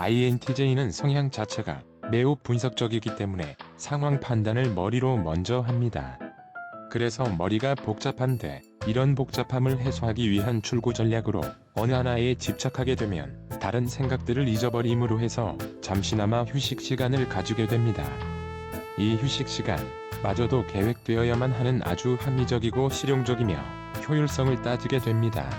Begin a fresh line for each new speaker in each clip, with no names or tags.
INTJ는 성향 자체가 매우 분석적이기 때문에 상황 판단을 머리로 먼저 합니다. 그래서 머리가 복잡한데 이런 복잡함을 해소하기 위한 출구 전략으로 어느 하나에 집착하게 되면 다른 생각들을 잊어버림으로 해서 잠시나마 휴식 시간을 가지게 됩니다. 이 휴식 시간마저도 계획되어야만 하는 아주 합리적이고 실용적이며 효율성을 따지게 됩니다.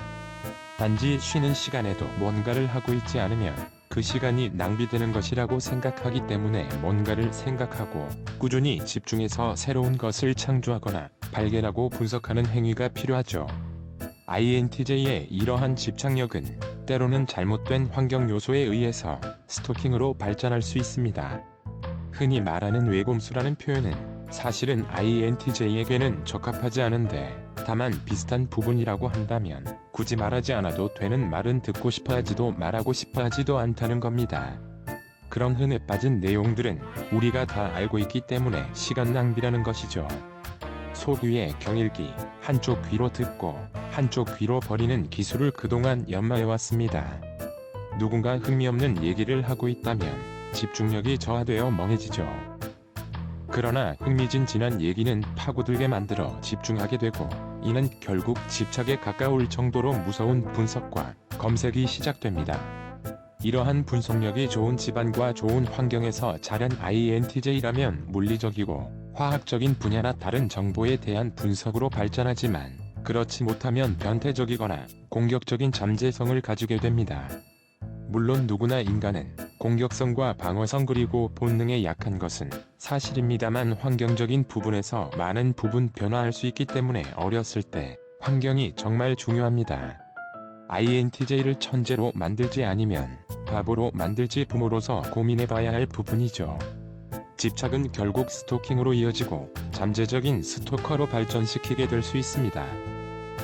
단지 쉬는 시간에도 뭔가를 하고 있지 않으면 그 시간이 낭비되는 것이라고 생각하기 때문에 뭔가를 생각하고 꾸준히 집중해서 새로운 것을 창조하거나 발견하고 분석하는 행위가 필요하죠. INTJ의 이러한 집착력은 때로는 잘못된 환경 요소에 의해서 스토킹으로 발전할 수 있습니다. 흔히 말하는 외곰수라는 표현은 사실은 INTJ에게는 적합하지 않은데 다만 비슷한 부분이라고 한다면 굳이 말하지 않아도 되는 말은 듣고 싶어하지도 말하고 싶어하지도 않다는 겁니다. 그런 흔해 빠진 내용들은 우리가 다 알고 있기 때문에 시간 낭비라는 것이죠. 소규의 경일기, 한쪽 귀로 듣고 한쪽 귀로 버리는 기술을 그동안 연마해왔습니다. 누군가 흥미없는 얘기를 하고 있다면 집중력이 저하되어 멍해지죠. 그러나 흥미진진한 얘기는 파고들게 만들어 집중하게 되고 이는 결국 집착에 가까울 정도로 무서운 분석과 검색이 시작됩니다. 이러한 분석력이 좋은 집안과 좋은 환경에서 자란 INTJ라면 물리적이고 화학적인 분야나 다른 정보에 대한 분석으로 발전하지만 그렇지 못하면 변태적이거나 공격적인 잠재성을 가지게 됩니다. 물론 누구나 인간은 공격성과 방어성 그리고 본능에 약한 것은 사실입니다만 환경적인 부분에서 많은 부분 변화할 수 있기 때문에 어렸을 때 환경이 정말 중요합니다. INTJ를 천재로 만들지 아니면 바보로 만들지 부모로서 고민해봐야 할 부분이죠. 집착은 결국 스토킹으로 이어지고 잠재적인 스토커로 발전시키게 될 수 있습니다.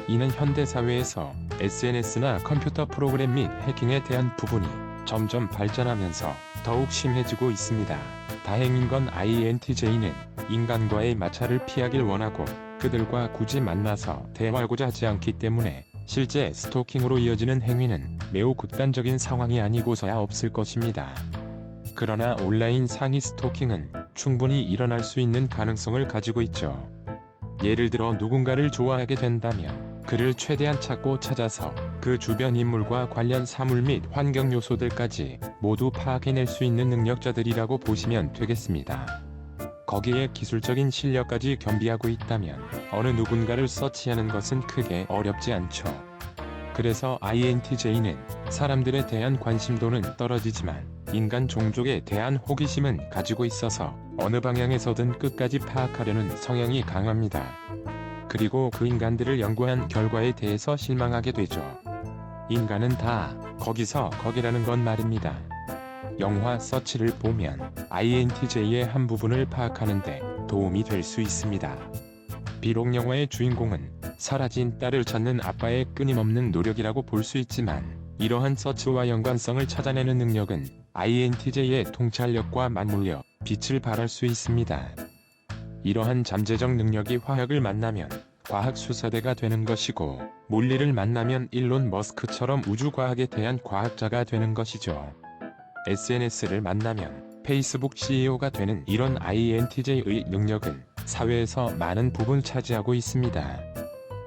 이는 현대사회에서 SNS나 컴퓨터 프로그램 및 해킹에 대한 부분이 점점 발전하면서 더욱 심해지고 있습니다. 다행인 건 INTJ는 인간과의 마찰을 피하길 원하고 그들과 굳이 만나서 대화하고자 하지 않기 때문에 실제 스토킹으로 이어지는 행위는 매우 극단적인 상황이 아니고서야 없을 것입니다. 그러나 온라인 상위 스토킹은 충분히 일어날 수 있는 가능성을 가지고 있죠. 예를 들어 누군가를 좋아하게 된다면 그를 최대한 찾아서 그 주변 인물과 관련 사물 및 환경 요소들까지 모두 파악해낼 수 있는 능력자들이라고 보시면 되겠습니다. 거기에 기술적인 실력까지 겸비하고 있다면 어느 누군가를 서치하는 것은 크게 어렵지 않죠. 그래서 INTJ는 사람들에 대한 관심도는 떨어지지만 인간 종족에 대한 호기심은 가지고 있어서 어느 방향에서든 끝까지 파악하려는 성향이 강합니다. 그리고 그 인간들을 연구한 결과에 대해서 실망하게 되죠. 인간은 다 거기서 거기라는 건 말입니다. 영화 서치를 보면 INTJ의 한 부분을 파악하는데 도움이 될 수 있습니다. 비록 영화의 주인공은 사라진 딸을 찾는 아빠의 끊임없는 노력이라고 볼 수 있지만 이러한 서치와 연관성을 찾아내는 능력은 INTJ의 통찰력과 맞물려 빛을 발할 수 있습니다. 이러한 잠재적 능력이 화학을 만나면 과학수사대가 되는 것이고 물리를 만나면 일론 머스크처럼 우주과학에 대한 과학자가 되는 것이죠. SNS를 만나면 페이스북 CEO가 되는 이런 INTJ의 능력은 사회에서 많은 부분 차지하고 있습니다.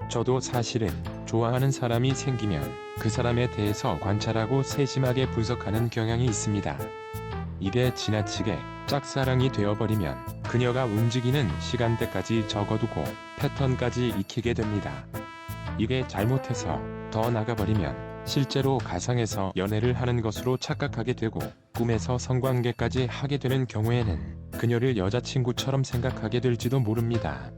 저도 사실은 좋아하는 사람이 생기면 그 사람에 대해서 관찰하고 세심하게 분석하는 경향이 있습니다. 이게 지나치게 짝사랑이 되어버리면 그녀가 움직이는 시간대까지 적어두고 패턴까지 익히게 됩니다. 이게 잘못해서 더 나가버리면 실제로 가상에서 연애를 하는 것으로 착각하게 되고 꿈에서 성관계까지 하게 되는 경우에는 그녀를 여자친구처럼 생각하게 될지도 모릅니다.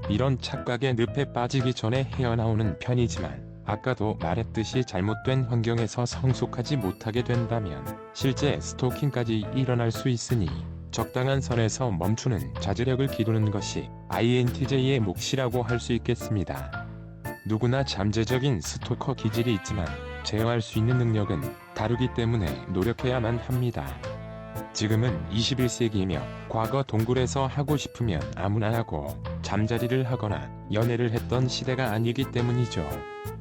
이런 착각의 늪에 빠지기 전에 헤어나오는 편이지만 아까도 말했듯이 잘못된 환경에서 성숙하지 못하게 된다면 실제 스토킹까지 일어날 수 있으니 적당한 선에서 멈추는 자제력을 기르는 것이 INTJ의 몫이라고 할 수 있겠습니다. 누구나 잠재적인 스토커 기질이 있지만 제어할 수 있는 능력은 다르기 때문에 노력해야만 합니다. 지금은 21세기이며 과거 동굴에서 하고 싶으면 아무나 하고 잠자리를 하거나 연애를 했던 시대가 아니기 때문이죠.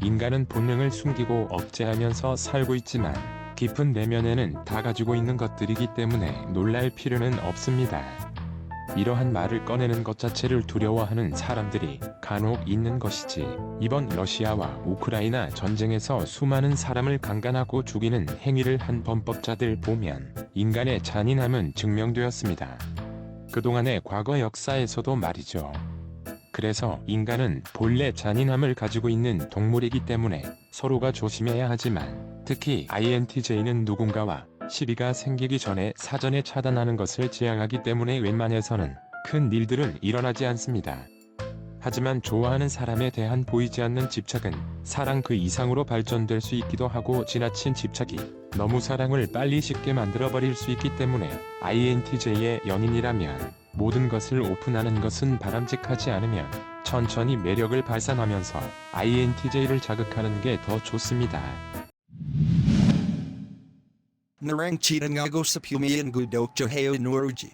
인간은 본능을 숨기고 억제하면서 살고 있지만 깊은 내면에는 다 가지고 있는 것들이기 때문에 놀랄 필요는 없습니다. 이러한 말을 꺼내는 것 자체를 두려워하는 사람들이 간혹 있는 것이지. 이번 러시아와 우크라이나 전쟁에서 수많은 사람을 강간하고 죽이는 행위를 한 범법자들 보면 인간의 잔인함은 증명되었습니다. 그동안의 과거 역사에서도 말이죠. 그래서 인간은 본래 잔인함을 가지고 있는 동물이기 때문에 서로가 조심해야 하지만 특히 INTJ는 누군가와 시비가 생기기 전에 사전에 차단하는 것을 지향하기 때문에 웬만해서는 큰 일들은 일어나지 않습니다. 하지만 좋아하는 사람에 대한 보이지 않는 집착은 사랑 그 이상으로 발전될 수 있기도 하고 지나친 집착이 너무 사랑을 빨리 식게 만들어버릴 수 있기 때문에 INTJ의 연인이라면 모든 것을 오픈하는 것은 바람직하지 않으면 천천히 매력을 발산하면서 INTJ를 자극하는 게 더 좋습니다.
Narang cheating ako sa pumian gudok Joheo Norji.